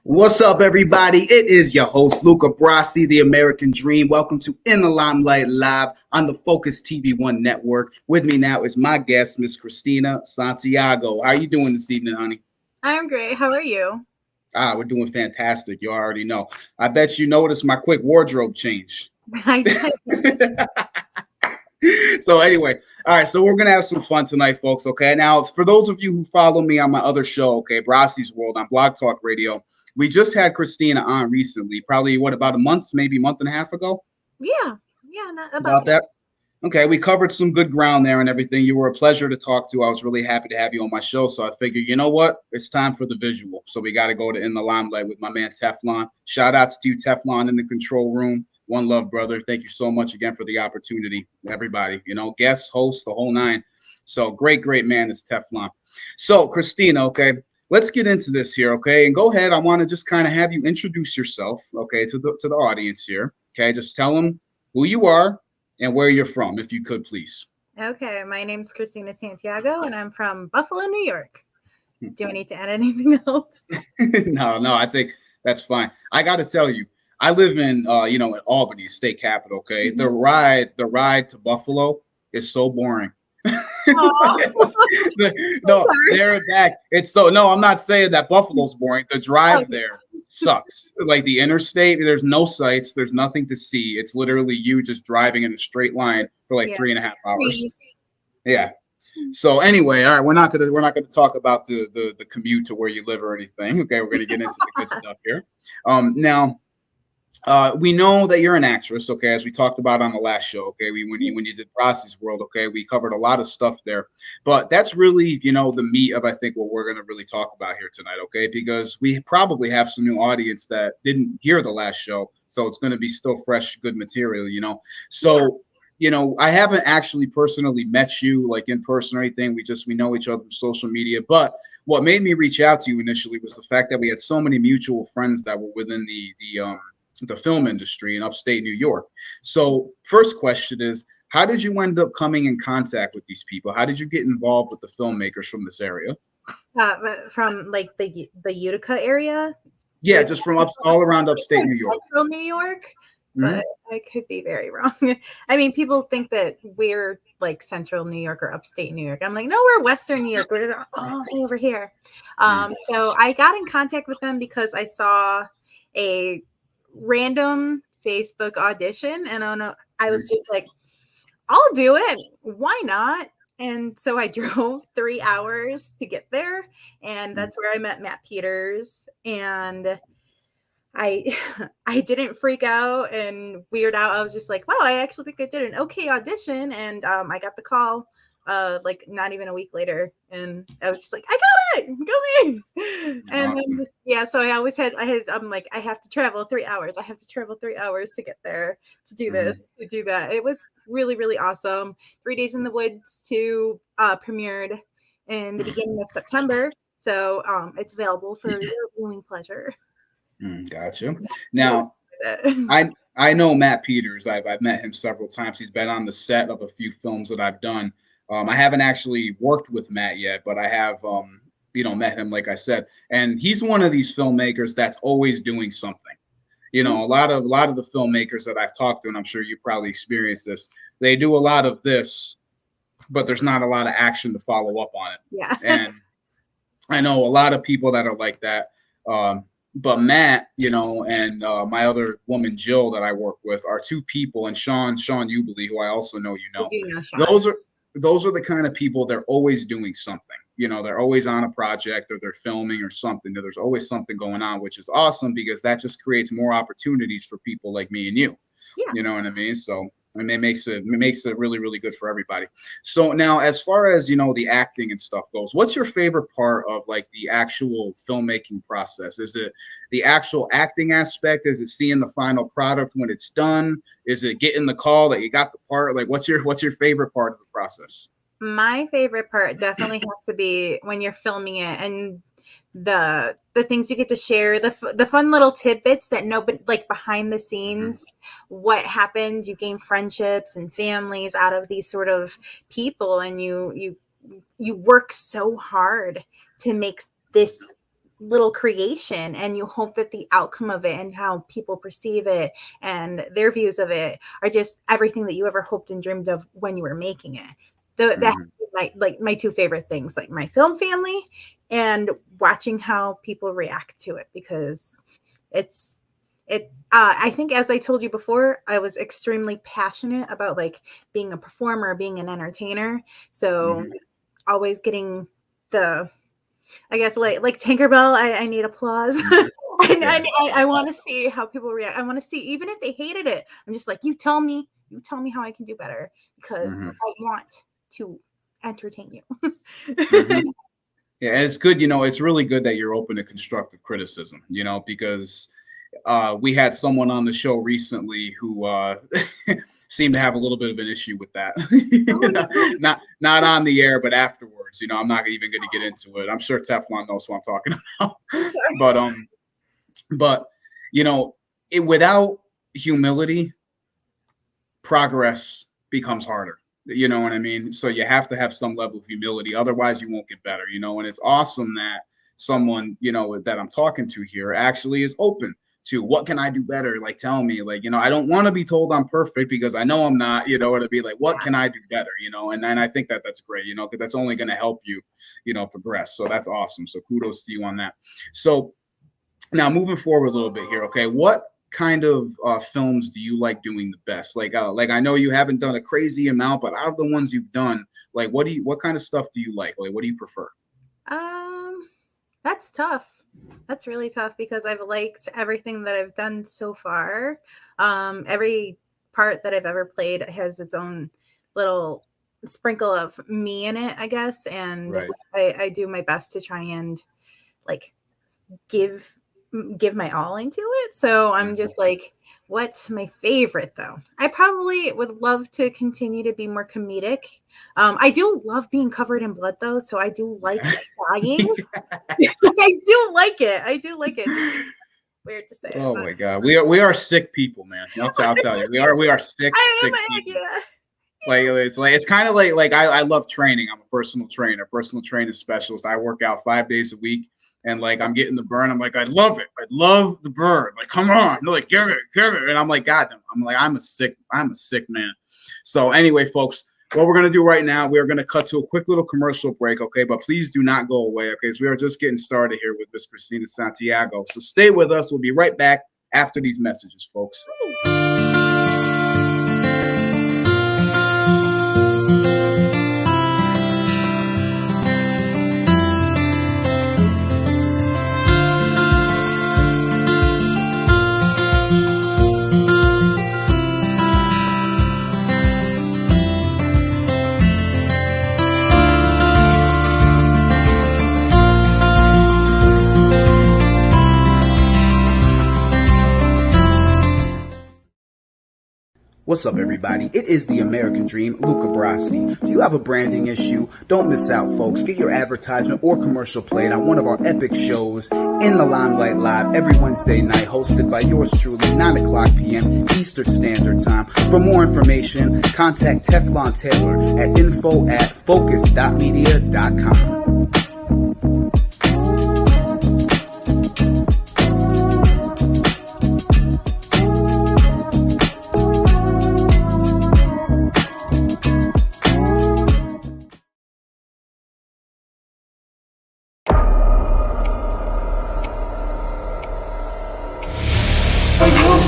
What's up, everybody? It is your host, Luca Brassy, the American Dream. Welcome to In The Limelight Live on the Focuz TV1 network. With me now is my guest, Miss Kristina Santiago. How are you doing this evening, honey? I'm great. How are you? We're doing fantastic. You already know. I bet you noticed my quick wardrobe change. I did. So anyway, all right, so we're going to have some fun tonight, folks, okay? Now, for those of you who follow me on my other show, okay, Brassy's World on Blog Talk Radio, we just had Kristina on recently, probably, about a month, maybe a month and a half ago? Yeah, not about that. Okay, we covered some good ground there and everything. You were a pleasure to talk to. I was really happy to have you on my show, so I figured, you know what? It's time for the visual. So we got to go to In The Limelight with my man Teflon. Shout outs to you, Teflon, in the control room. One love, brother. Thank you so much again for the opportunity, everybody. You know, guests, hosts, the whole nine. So great man is Teflon. So Kristina, okay, let's get into this here, okay? And go ahead. I want to just kind of have you introduce yourself, okay, to the audience here. Okay, just tell them who you are and where you're from, if you could, please. Okay, my name's Kristina Santiago, and I'm from Buffalo, New York. Do I need to add anything else? No, I think that's fine. I got to tell you, I live in, in Albany, state capital. Okay, the ride to Buffalo is so boring. No, there and back. It's so no. I'm not saying that Buffalo's boring. The drive there sucks. Like the interstate, there's no sights. There's nothing to see. It's literally you just driving in a straight line for like 3.5 hours. Yeah. So anyway, all right, we're not gonna talk about the commute to where you live or anything. Okay, we're gonna get into the good stuff here. Now. We know that you're an actress, okay, as we talked about on the last show, okay, when you did Brassy's World, okay, we covered a lot of stuff there, but that's really, the meat of, I think, what we're going to really talk about here tonight, okay, because we probably have some new audience that didn't hear the last show, so it's going to be still fresh, good material, so, I haven't actually personally met you, like, in person or anything, we know each other from social media, but what made me reach out to you initially was the fact that we had so many mutual friends that were within the film industry in upstate New York. So first question is, how did you end up coming in contact with these people? How did you get involved with the filmmakers from this area? From like the Utica area? Yeah, just from all around upstate New York. Central New York, but I could be very wrong. I mean, people think that we're like Central New York or upstate New York. I'm like, no, we're Western New York. We're all over here. So I got in contact with them because I saw a random Facebook audition, and I was just like, I'll do it. Why not? And so I drove 3 hours to get there, and that's where I met Matt Peters. And I didn't freak out and weird out. I was just like, wow, I actually think I did an okay audition. And I got the call like not even a week later, and I was just like, I got it, go in. And awesome. Then so I'm like, I have to travel 3 hours. I have to travel 3 hours to get there, to do this, to do that. It was really, really awesome. 3 Days in the Woods 2 premiered in the beginning of September. So it's available for your viewing pleasure. Gotcha. Now, I know Matt Peters. I've met him several times. He's been on the set of a few films that I've done. I haven't actually worked with Matt yet, but I have, met him, like I said. And he's one of these filmmakers that's always doing something. A lot of the filmmakers that I've talked to, and I'm sure you probably experienced this, they do a lot of this, but there's not a lot of action to follow up on it. Yeah. And I know a lot of people that are like that. But Matt, and my other woman, Jill, that I work with, are two people, and Sean Ubeli, who I also know those are the kind of people, they're always doing something. They're always on a project, or they're filming or something. There's always something going on, which is awesome because that just creates more opportunities for people like me and you. Yeah. You know what I mean? So And it makes it really, really good for everybody. So now, as far as the acting and stuff goes, what's your favorite part of like the actual filmmaking process? Is it the actual acting aspect? Is it seeing the final product when it's done? Is it getting the call that you got the part? Like, what's your favorite part of the process? My favorite part definitely has to be when you're filming it and the things you get to share, the fun little tidbits that nobody, like behind the scenes, what happens. You gain friendships and families out of these sort of people, and you work so hard to make this little creation, and you hope that the outcome of it and how people perceive it and their views of it are just everything that you ever hoped and dreamed of when you were making it. That's my two favorite things, like my film family and watching how people react to it, because I think, as I told you before, I was extremely passionate about like being a performer, being an entertainer. So always getting I guess like Tinkerbell, I need applause. I want to see how people react. I want to see, even if they hated it, I'm just like, you tell me how I can do better, because I want to entertain you. Yeah, and it's good, it's really good that you're open to constructive criticism, because we had someone on the show recently who seemed to have a little bit of an issue with that. Not on the air, but afterwards. I'm not even going to get into it. I'm sure Teflon knows what I'm talking about. But without humility, progress becomes harder. You know what I mean? So you have to have some level of humility. Otherwise, you won't get better, and it's awesome that someone, that I'm talking to here actually is open to what can I do better? Like, tell me, like, I don't want to be told I'm perfect, because I know I'm not, or to be like, what can I do better? And I think that's great, because that's only going to help you, progress. So that's awesome. So kudos to you on that. So now moving forward a little bit here. Okay. What kind of films do you like doing the best? Like I know you haven't done a crazy amount, but out of the ones you've done, like what kind of stuff do you like? Like, what do you prefer? That's tough. That's really tough, because I've liked everything that I've done so far. Every part that I've ever played has its own little sprinkle of me in it, I guess. And I do my best to try and like give my all into it. So I'm just like, what's my favorite though? I probably would love to continue to be more comedic. I do love being covered in blood though. So I do like dying. I do like it. It's weird to say. Oh my God. We are sick people, man. I'll tell you. We are sick people. Yeah. Like it's kind of like I love training. I'm a personal training specialist. I work out 5 days a week, and like I'm getting the burn. I'm like, I love it. I love the burn. Like, come on. They're like, give it. And I'm like, God damn. I'm like, I'm a sick man. So anyway, folks, what we're gonna do right now, we are gonna cut to a quick little commercial break, okay? But please do not go away, okay? So we are just getting started here with Miss Kristina Santiago. So stay with us. We'll be right back after these messages, folks. What's up, everybody? It is the American Dream, Luca Brassy. Do you have a branding issue? Don't miss out, folks. Get your advertisement or commercial played on one of our epic shows, In The Limelight Live, every Wednesday night, hosted by yours truly, 9 o'clock p.m. Eastern Standard Time. For more information, contact Teflon Taylor at info@focuz.media.com.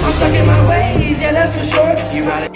I'm stuck in my ways, yeah, that's for sure. You got it.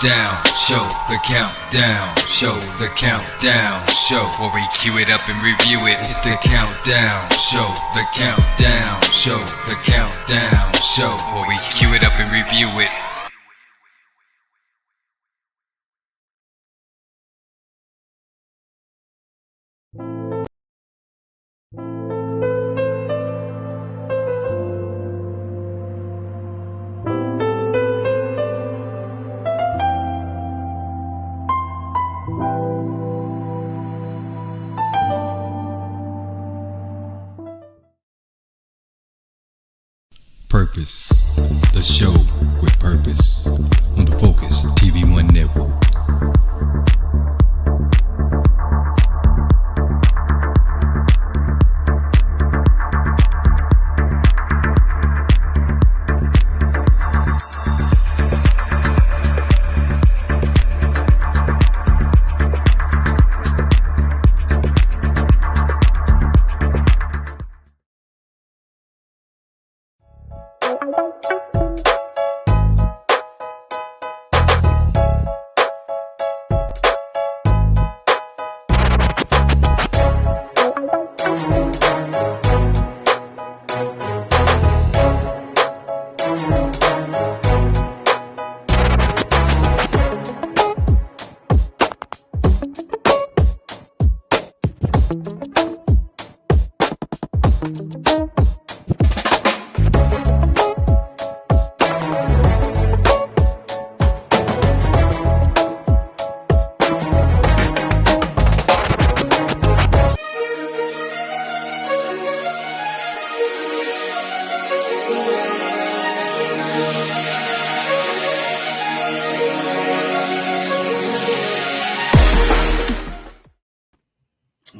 countdown show, the countdown show, the countdown show, where we cue it up and review it. It's the countdown show, the countdown show, the countdown show, where we cue it up and review it. Purpose, the show with purpose on the Focuz TV1 network.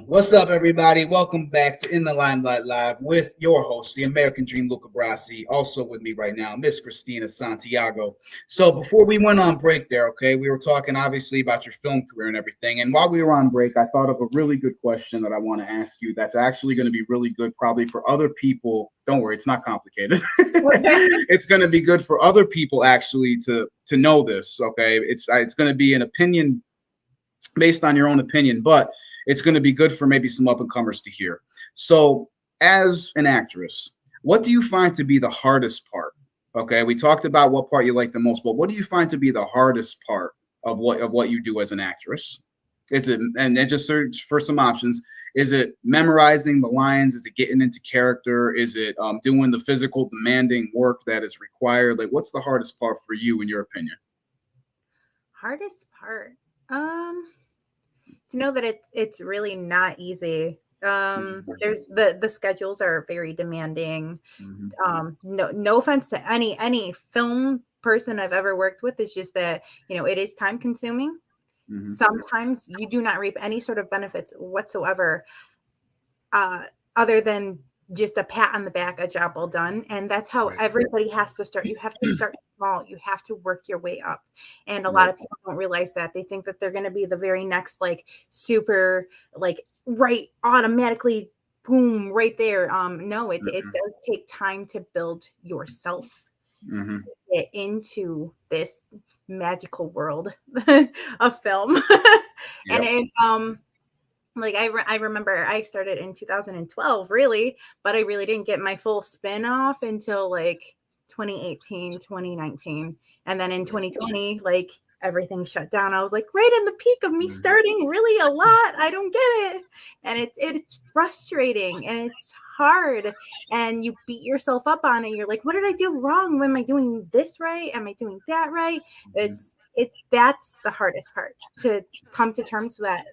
What's up, everybody? Welcome back to In the Limelight Live with your host, the American Dream, Luca Brassy. Also with me right now, Miss Kristina Santiago. So before we went on break there, okay, we were talking obviously about your film career and everything. And while we were on break, I thought of a really good question that I want to ask you that's actually going to be really good probably for other people. Don't worry, it's not complicated. It's going to be good for other people actually to know this, okay? It's going to be an opinion based on your own opinion, but it's going to be good for maybe some up-and-comers to hear. So as an actress, what do you find to be the hardest part? Okay, we talked about what part you like the most, but what do you find to be the hardest part of what you do as an actress? Is it, and then just search for some options, is it memorizing the lines? Is it getting into character? Is it doing the physical demanding work that is required? Like, what's the hardest part for you, in your opinion? Hardest part? To know that it's really not easy. There's the schedules are very demanding. No offense to any film person I've ever worked with, it's just that, you know, it is time consuming. Sometimes you do not reap any sort of benefits whatsoever, other than just a pat on the back, a job well done. And that's how everybody has to start. You have to start small. You have to work your way up. And a lot of people don't realize that. They think that they're going to be the very next, like, super, like, right, automatically, boom, right there. No, it does take time to build yourself to get into this magical world of film. And like I remember I started in 2012, really, but I really didn't get my full spin off until like 2018, 2019. And then in 2020, like, everything shut down. I was like, right in the peak of me starting really a lot. I don't get it. And it's frustrating and it's hard. And you beat yourself up on it. You're like, what did I do wrong? Am I doing this right? Am I doing that right? That's the hardest part, to come to terms with that.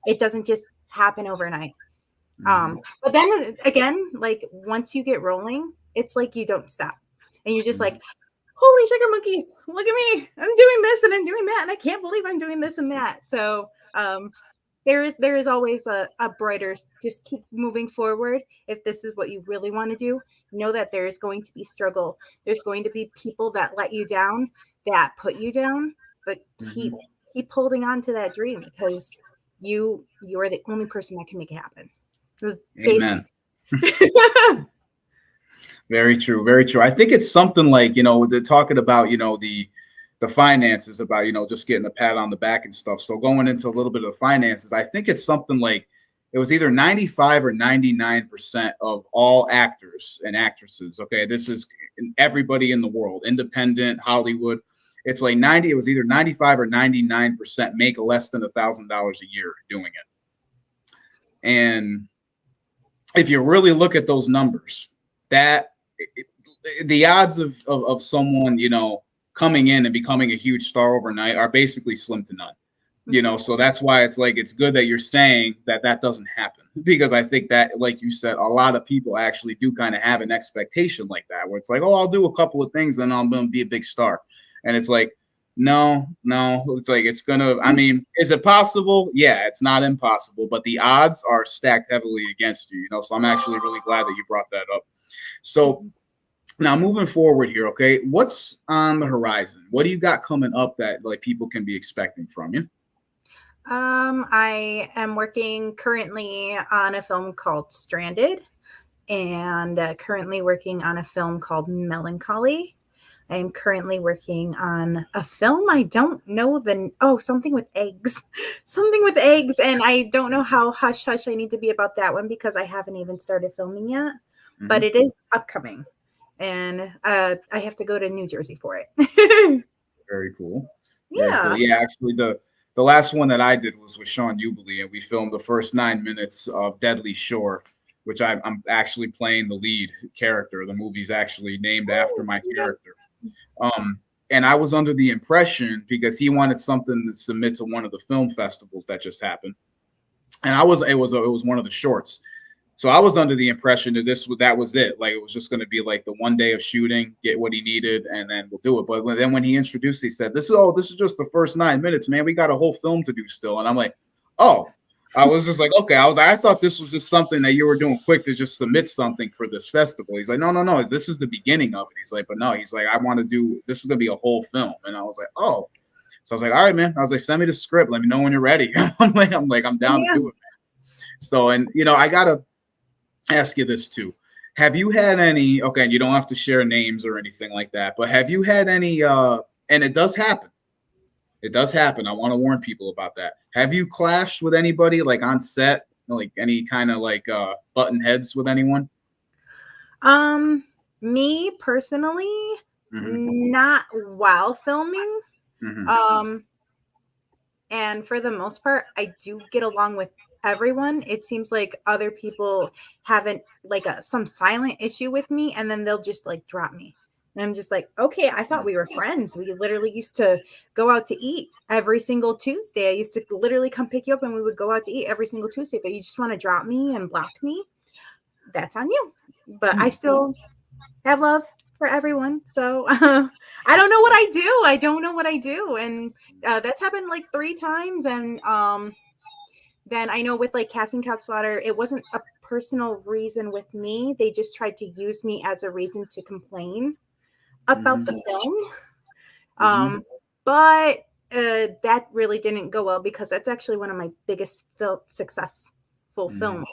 It doesn't just happen overnight. But then again, like, once you get rolling, it's like you don't stop. And you're just like, holy sugar monkeys, look at me. I'm doing this and I'm doing that. And I can't believe I'm doing this and that. So there is always a brighter, just keep moving forward. If this is what you really want to do, know that there is going to be struggle. There's going to be people that let you down, that put you down, but keep holding on to that dream, because you are the only person that can make it happen. Amen. Very true. Very true. I think it's something like, you know, they're talking about, you know, the the finances about, just getting the pat on the back and stuff. So going into a little bit of the finances, I think it's something like it was either 95 or 99% of all actors and actresses. Okay, this is everybody in the world, independent, Hollywood. It's like 90. It was either 95 or 99% make less than $1,000 a year doing it. And if you really look at those numbers, the odds of someone, coming in and becoming a huge star overnight are basically slim to none. So that's why it's like, it's good that you're saying that doesn't happen, because I think that, like you said, a lot of people actually do kind of have an expectation like that, where it's like, oh, I'll do a couple of things, then I'm going to be a big star. And it's like, no, it's like, it's going to, I mean, is it possible? Yeah, it's not impossible, but the odds are stacked heavily against you, so I'm actually really glad that you brought that up. So now moving forward here, okay, what's on the horizon? What do you got coming up that like people can be expecting from you? I am working currently on a film called Stranded, and currently working on a film called Melancholy. I am currently working on a film. I don't know something with eggs, and I don't know how hush hush I need to be about that one because I haven't even started filming yet, but it is upcoming, and I have to go to New Jersey for it. Very cool. Yeah. Very cool. Yeah, actually the last one that I did was with Sean Jubilee, and we filmed the first 9 minutes of Deadly Shore, which I'm actually playing the lead character. The movie's actually named after my character. And I was under the impression, because he wanted something to submit to one of the film festivals that just happened, and it was one of the shorts. So I was under the impression that that was it. Like, it was just going to be like the one day of shooting, get what he needed, and then we'll do it. But then when he introduced, he said, this is just the first 9 minutes, man. We got a whole film to do still. And I'm like, oh, I was just like, okay. I thought this was just something that you were doing quick to just submit something for this festival. He's like, no. This is the beginning of it. He's like, but no, he's like, I want to do, this is going to be a whole film. And I was like, oh. So I was like, all right, man. I was like, send me the script. Let me know when you're ready. I'm down to do it, man. So, and I got to ask you this too. Have you had any, okay, and you don't have to share names or anything like that, but have you had any, and it does happen. It does happen. I want to warn people about that. Have you clashed with anybody like on set, like any kind of like button heads with anyone? Me personally, not while filming. And for the most part, I do get along with everyone. It seems like other people haven't like some silent issue with me, and then they'll just like drop me. And I'm just like, okay, I thought we were friends. We literally used to go out to eat every single Tuesday. I used to literally come pick you up and we would go out to eat every single Tuesday, but you just want to drop me and block me. That's on you. But I still have love for everyone. So I don't know what I do. I don't know what I do. And that's happened like 3 times. And then I know with like Casting Couch Slaughter, it wasn't a personal reason with me. They just tried to use me as a reason to complain about the film. But that really didn't go well because that's actually one of my biggest successful films.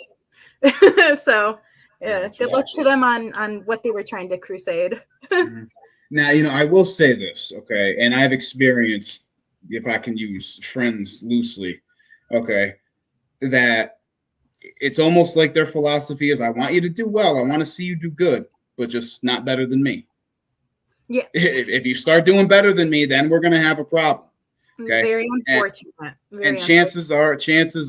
So good luck to them on what they were trying to crusade. Now, I will say this, okay, and I've experienced, if I can use friends loosely, okay, that it's almost like their philosophy is, I want you to do well. I want to see you do good, but just not better than me. Yeah. If you start doing better than me, then we're going to have a problem. Okay. Very unfortunate. And chances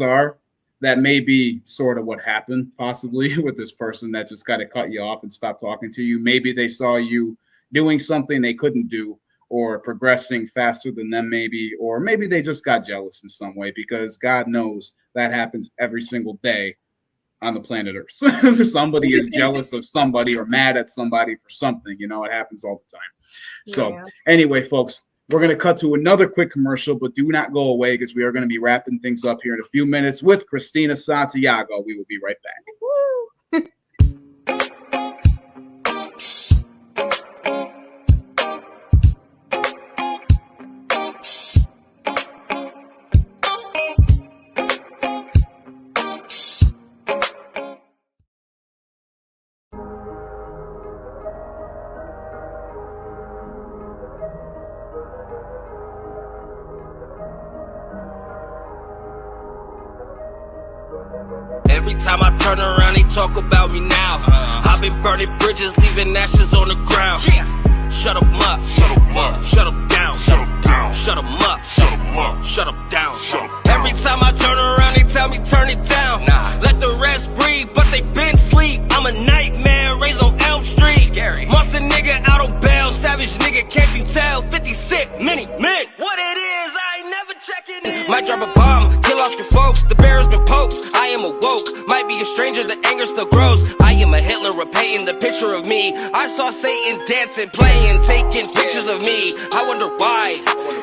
are that may be sort of what happened possibly with this person that just got to cut you off and stop talking to you. Maybe they saw you doing something they couldn't do, or progressing faster than them, or maybe they just got jealous in some way, because God knows that happens every single day on the planet Earth. Somebody is jealous of somebody or mad at somebody for something. It happens all the time. So anyway, folks, we're going to cut to another quick commercial, but do not go away, because we are going to be wrapping things up here in a few minutes with Kristina Santiago. We will be right back. Every time I turn around, they talk about me now. I've been burning bridges, leaving ashes on the ground. Shut 'em up, shut 'em up, shut 'em down, shut 'em down, shut 'em up, shut 'em up, shut 'em down. Every time I turn around, they tell me turn it down. Let the rest breathe, but they been sleep. I'm a nightmare, raised on Elm Street. Monster nigga out on bail, savage nigga, can't you tell? 50 sick, many men. What it is, I ain't never checking in. Might drop a bomb, kill off your folks. The bear's been poked. I am awoke. Might be a stranger, the anger still grows. I am a Hitler, repainting the picture of me. I saw Satan dancing, playing, taking pictures of me. I wonder why.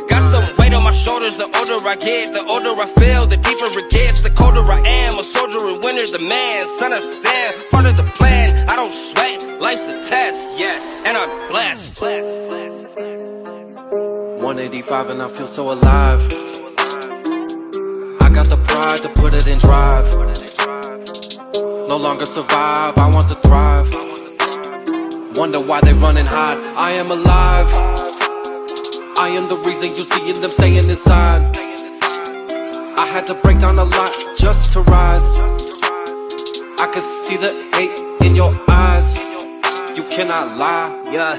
Got some weight on my shoulders. The older I get, the older I feel, the deeper it gets, the colder I am. A soldier in winter, the man, son of Sam. Part of the plan. I don't sweat. Life's a test, yes, and I'm blessed. 185 and I feel so alive. I got the pride to put it in drive. No longer survive, I want to thrive. Wonder why they run and hide. I am alive. I am the reason you seeing them staying inside. I had to break down a lot just to rise. I could see the hate in your eyes. You cannot lie, yeah,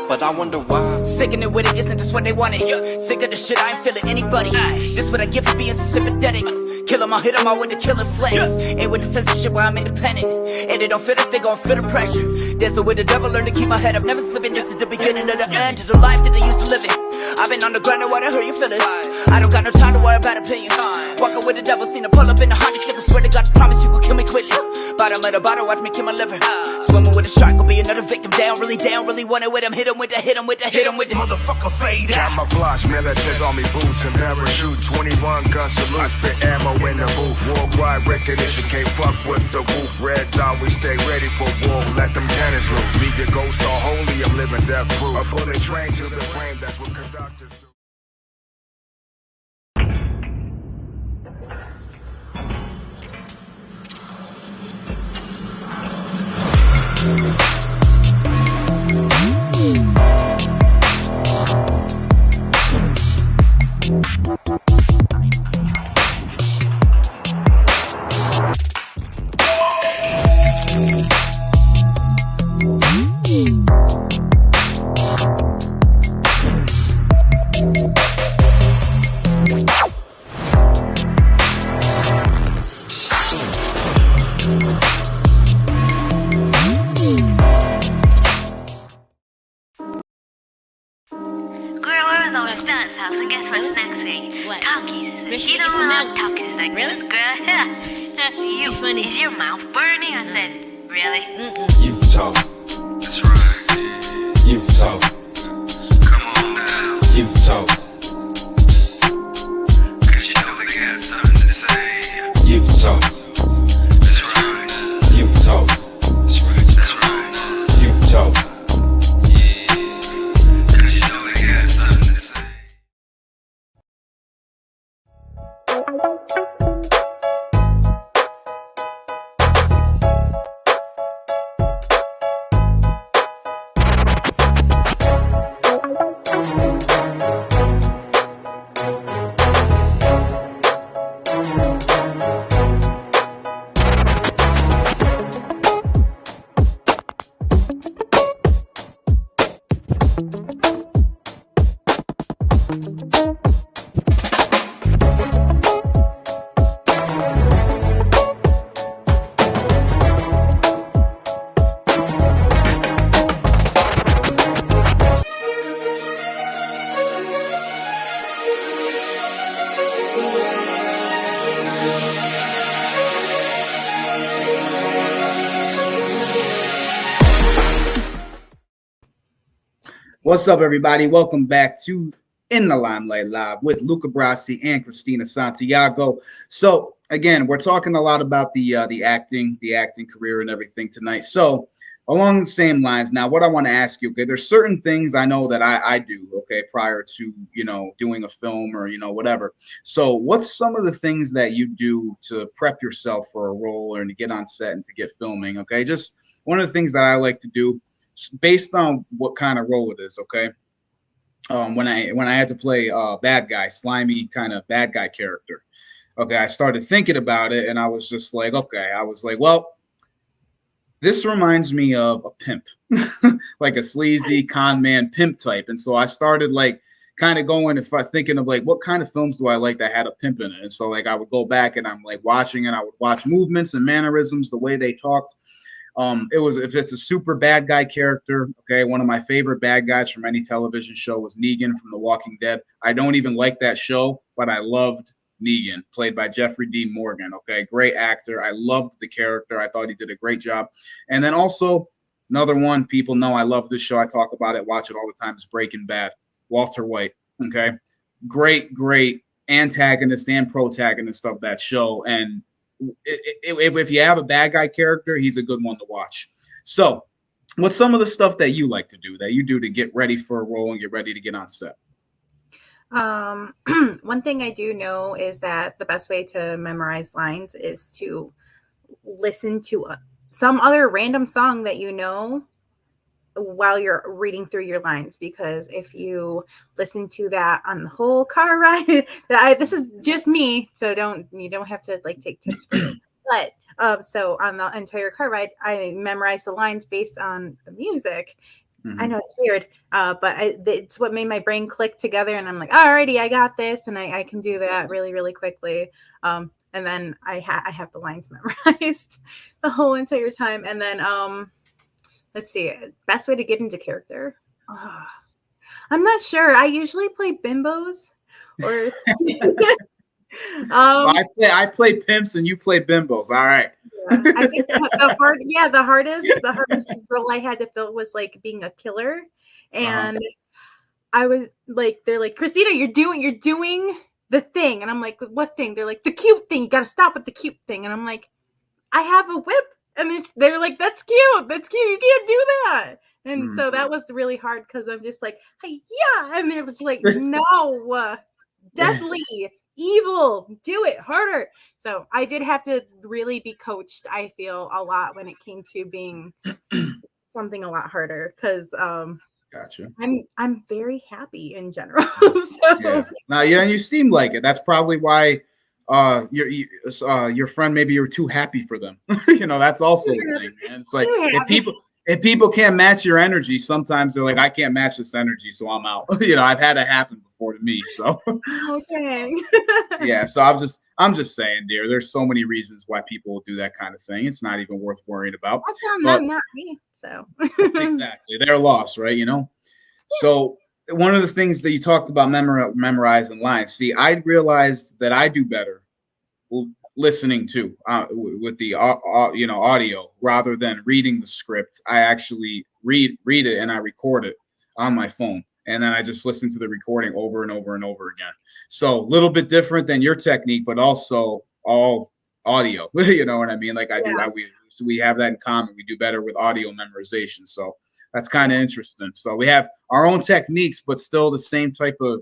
but I wonder why. Sicking it with it isn't just what they wanted. Sick of the shit, I ain't feeling anybody. This what I get for being so sympathetic. Kill 'em, I'll hit 'em out with the killer flex. Ain't with the censorship where I'm independent. And they don't feel this, they gon' feel the pressure. Dancing with the devil, learn to keep my head up, never slipping. This is the beginning of the end to the life that I used to live in. I've been on the grind, I wanna hurt your feelings. I don't got no time to worry about opinions. Walking with the devil, seen her pull up in a Honda ship. I swear to God, you promise you gon' kill me quickly. Bottom of the bottle, watch me kill my liver. Swimming with a shark, gon' be another victim. Down, really want it with him. Hit him with the, hit him with the, hit him with the motherfucker fade out. Camouflage, military army boots and parachute. 21 gun salute, spit ammo in the booth. Worldwide recognition, can't fuck with the roof. Red dot, we stay ready for war. Let them cannons loose. Leave your ghost all holy, I'm living death proof. A bullet train to the brain, that's what conductors do. Is your mouth burning? I said, really? You talk. That's right. You talk. Come on now. You talk. Cause you know they got something to say. You talk. That's right. You talk. That's right. That's right. You talk. Yeah. Cause you know they got something to say. What's up, everybody? Welcome back to In The Limelight Live with Luca Brassy and Kristina Santiago. So again, we're talking a lot about the acting career and everything tonight. So along the same lines, now what I want to ask you, okay, there's certain things I know that I do, okay, prior to, doing a film or, whatever. So what's some of the things that you do to prep yourself for a role or to get on set and to get filming? Okay, just one of the things that I like to do based on what kind of role it is, okay? When I had to play bad guy, slimy kind of bad guy character, okay, I started thinking about it, and I was just like, okay, I was like, well, this reminds me of a pimp, like a sleazy con man pimp type. And so I started like kind of going if I thinking of like what kind of films do I like that had a pimp in it. And so like I would go back and I'm like watching and I would watch movements and mannerisms, the way they talked. It was if it's a super bad guy character, okay. One of my favorite bad guys from any television show was Negan from The Walking Dead. I don't even like that show, but I loved Negan, played by Jeffrey Dean Morgan. Okay, great actor. I loved the character. I thought he did a great job. And then also another one, people know I love this show. I talk about it, watch it all the time. Is Breaking Bad. Walter White. Okay, great antagonist and protagonist of that show. And if you have a bad guy character, he's a good one to watch. So, what's some of the stuff that you like to do that you do to get ready for a role and get ready to get on set? One thing I do know is that the best way to memorize lines is to listen to some other random song that you know while you're reading through your lines, because if you listen to that on the whole car ride, this is just me, so you don't have to like take tips from me. But so on the entire car ride, I memorize the lines based on the music. Mm-hmm. I know it's weird, but it's what made my brain click together, and I'm like, alrighty, I got this, and I can do that really quickly. And then I have the lines memorized the whole entire time, and then let's see, best way to get into character. I'm not sure. I usually play bimbos, or I play pimps and you play bimbos. All right. Yeah. I think the hardest role I had to fill was like being a killer, and I was like, they're like, Kristina, you're doing the thing, and I'm like, what thing? They're like, the cute thing. You got to stop with the cute thing, and I'm like, I have a whip. And they're like, that's cute. You can't do that. And so that was really hard because I'm just like, hey, yeah. And they're just like, no, deadly, evil, do it harder. So I did have to really be coached, I feel, a lot when it came to being something a lot harder, because gotcha. I'm very happy in general. So. Yeah, and you seem like it. That's probably why your friend, maybe you're too happy for them. That's also a thing, man. It's like if people can't match your energy, sometimes they're like, I can't match this energy, so I'm out. I've had it happen before to me. So okay. Yeah, so I'm just saying, dear, there's so many reasons why people will do that kind of thing. It's not even worth worrying about. That's not me. So exactly, their loss, right? So one of the things that you talked about memorizing lines. See, I realized that I do better listening to with the audio rather than reading the script. I actually read it and I record it on my phone, and then I just listen to the recording over and over and over again. So a little bit different than your technique, but also all audio. You know what I mean? Like I do that. We have that in common. We do better with audio memorization. So that's kind of interesting. So we have our own techniques, but still the same type of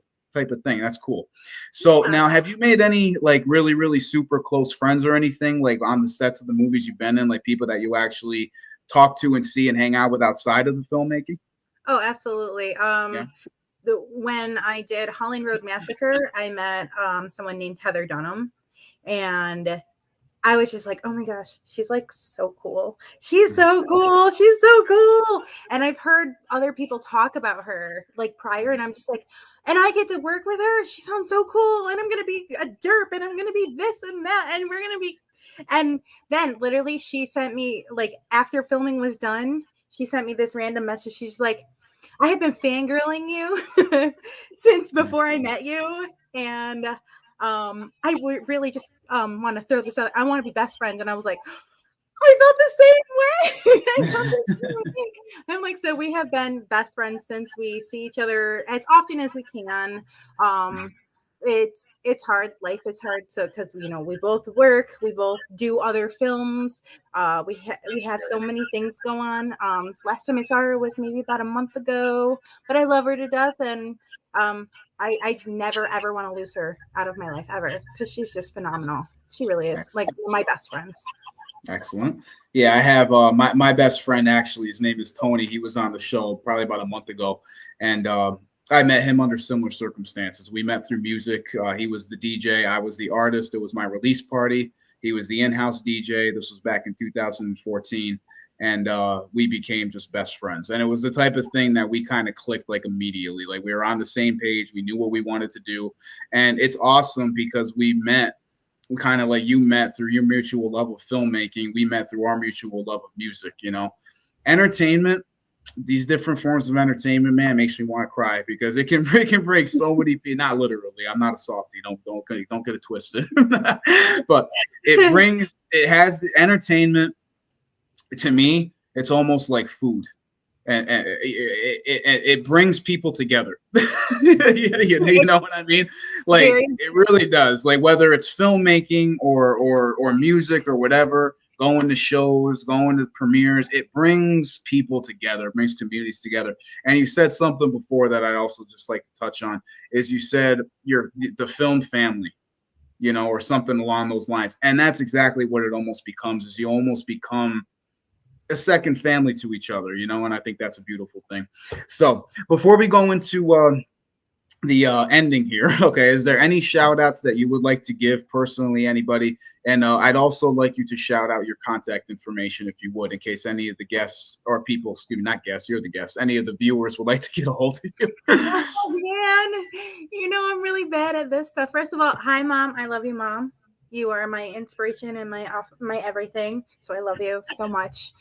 thing. That's cool. So now, have you made any like really, really super close friends or anything like on the sets of the movies you've been in, like people that you actually talk to and see and hang out with outside of the filmmaking? Oh, absolutely. When I did Holland Road Massacre, I met someone named Heather Dunham, and I was just like, oh my gosh, she's like so cool. She's so cool. And I've heard other people talk about her like prior, and I'm just like, and I get to work with her. She sounds so cool. And I'm going to be a derp, and I'm going to be this and that. And we're going to be, and then literally she sent me, like, after filming was done, she sent me this random message. She's like, I have been fangirling you since before I met you. And I really just want to throw this out. I want to be best friends. And I was like, I felt the same way. I'm like, so we have been best friends since we see each other as often as we can. It's hard. Life is hard. So, because, we both work, we both do other films. We have so many things go on. Last time I saw her was maybe about a month ago, but I love her to death. And I never, ever want to lose her out of my life ever, because she's just phenomenal. She really is. Like, my best friends. Excellent. Yeah, I have my best friend, actually. His name is Tony. He was on the show probably about a month ago. And I met him under similar circumstances. We met through music. He was the DJ. I was the artist. It was my release party. He was the in-house DJ. This was back in 2014. And we became just best friends. And it was the type of thing that we kind of clicked like immediately. Like we were on the same page. We knew what we wanted to do. And it's awesome because we met kind of like you met through your mutual love of filmmaking. We met through our mutual love of music, you know. Entertainment, these different forms of entertainment, man, makes me want to cry because it can break so many people. Not literally. I'm not a softie. Don't get it twisted. But it has entertainment. To me, it's almost like food, and it brings people together. You know what I mean? Like it really does. Like whether it's filmmaking or music or whatever, going to shows, going to premieres, it brings people together, it brings communities together. And you said something before that I'd also just like to touch on is you said the film family, you know, or something along those lines. And that's exactly what it almost becomes. Is you almost become a second family to each other, you know, and I think that's a beautiful thing. So before we go into the ending here, okay, is there any shout outs that you would like to give personally, anybody? And I'd also like you to shout out your contact information if you would, in case any of the guests or people, excuse me, not guests, you're the guests, any of the viewers would like to get a hold of you. Oh man, you know, I'm really bad at this stuff. First of all, hi mom, I love you, mom. You are my inspiration and my everything, so I love you so much.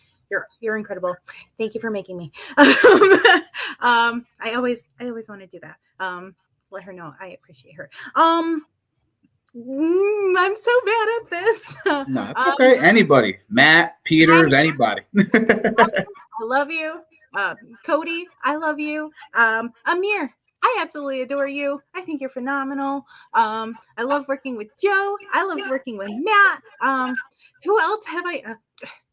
You're incredible. Thank you for making me. I always want to do that. Let her know I appreciate her. I'm so bad at this. No, it's okay. Anybody, Matt, Peters, anybody. I love you. Cody, I love you. Amir, I absolutely adore you. I think you're phenomenal. I love working with Joe. I love working with Matt. Who else have I?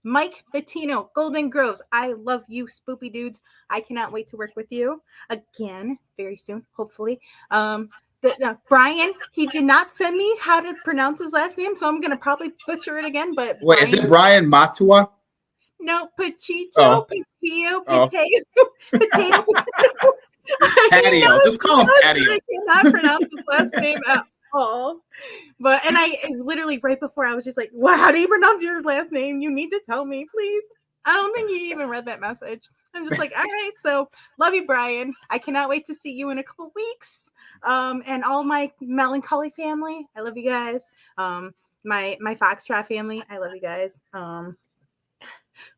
Mike Bettino, Golden Groves. I love you, spoopy dudes. I cannot wait to work with you again very soon, hopefully. Brian, he did not send me how to pronounce his last name, so I'm going to probably butcher it again. But wait, is it Brian Matua? No, Pachicho, Patio, Potato. Patio. Just call him Patio. I cannot pronounce his last name at all. But and I literally right before I was just like, wow, how do you pronounce your last name? You need to tell me, please. I don't think he even read that message. I'm just like, all right, so love you, Brian. I cannot wait to see you in a couple weeks. And all my Melancholy family, I love you guys. My Foxtrot family, I love you guys.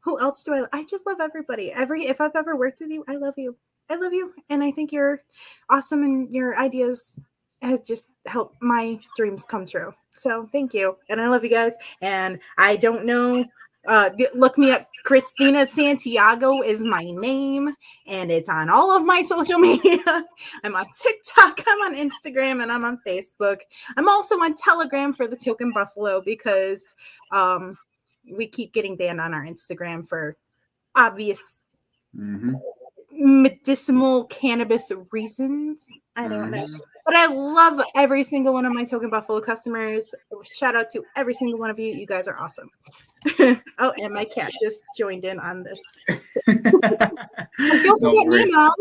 Who else do I just love everybody. If I've ever worked with you, I love you. I love you. And I think you're awesome, and your ideas has just helped my dreams come true. So thank you. And I love you guys. And I don't know, look me up. Kristina Santiago is my name, and it's on all of my social media. I'm on TikTok, I'm on Instagram, and I'm on Facebook. I'm also on Telegram for the Tokin Buffalo because we keep getting banned on our Instagram for obvious medicinal cannabis reasons. I don't know. But I love every single one of my Tokin Buffalo customers. Shout out to every single one of you. You guys are awesome. Oh, and my cat just joined in on this. Don't forget me, Mom.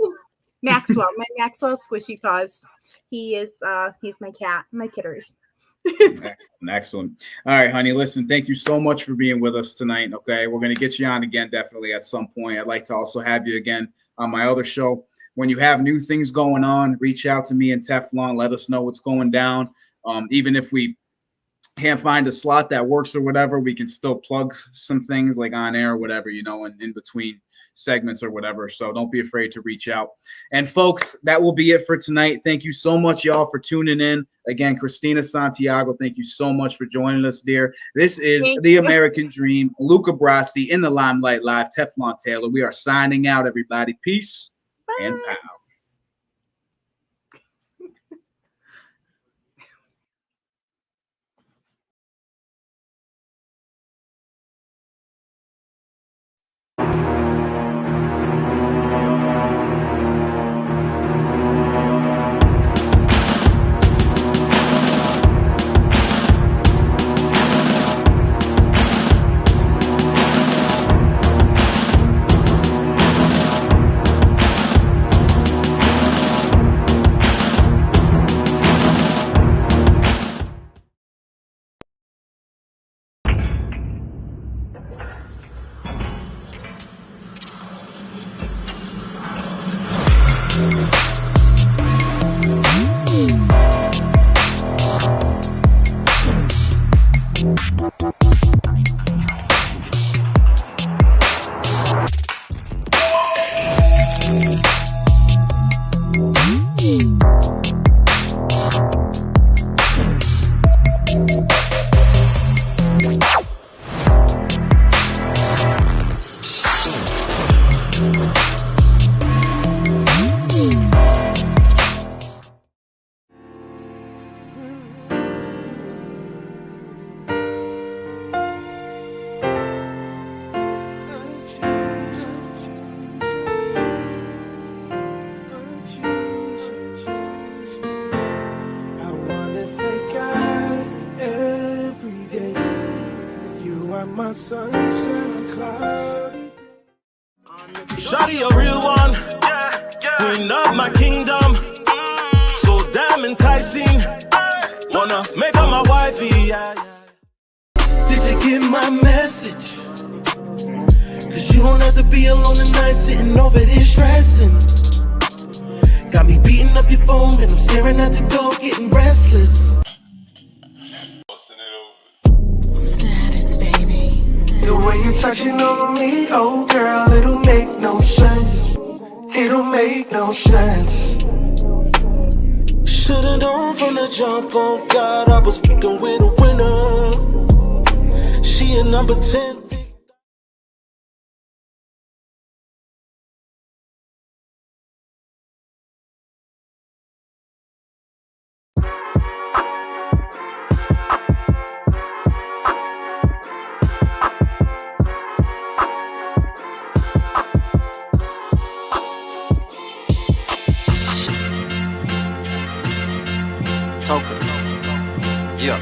Maxwell, my Maxwell Squishy Paws. He's my cat, my kitters. Excellent. All right, honey. Listen, thank you so much for being with us tonight. Okay, we're going to get you on again definitely at some point. I'd like to also have you again on my other show. When you have new things going on, reach out to me and Teflon. Let us know what's going down. Even if we can't find a slot that works or whatever, we can still plug some things like on air or whatever, you know, in between segments or whatever. So don't be afraid to reach out. And folks, that will be it for tonight. Thank you so much, y'all, for tuning in. Again, Kristina Santiago, thank you so much for joining us, dear. This is The American Dream. Luca Brassy, In the Limelight Live, Teflon Taylor. We are signing out, everybody. Peace and power. my sunshine cloud. Shawty a real one, queen of my kingdom, so damn enticing. Wanna make her my wifey, yeah. Did you get my message? Cause you don't have to be alone tonight, sitting over there stressing. Got me beating up your phone and I'm staring at the door, getting restless. Status, baby. The way you touching on me, oh girl, it'll make no sense. It'll make no sense. Should've known from the jump, oh God, I was fucking with a winner. She a number 10. Tokin. Yeah.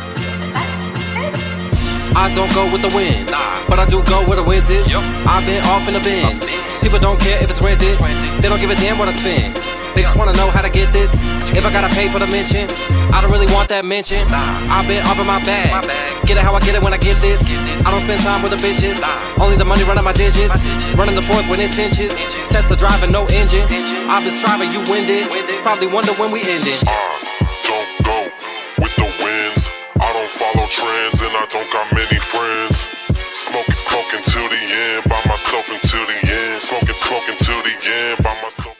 I don't go with the wind, but I do go where the winds is. I've been off in the bin. People don't care if it's rented. They don't give a damn what I spend. They just wanna know how to get this. If I gotta pay for the mention, I don't really want that mention. I've been off in my bag. Get it how I get it when I get this. I don't spend time with the bitches. Only the money running my digits. Running the fourth when it's inches. Tesla driving, no engine. I've been striving, you winded. Probably wonder when we ending. Don't go with the winds. I don't follow trends and I don't got many friends. Smoking till the end by myself until the end. Smoking till the end by myself.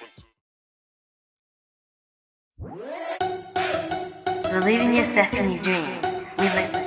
Believe in yourself and your dreams. We listen.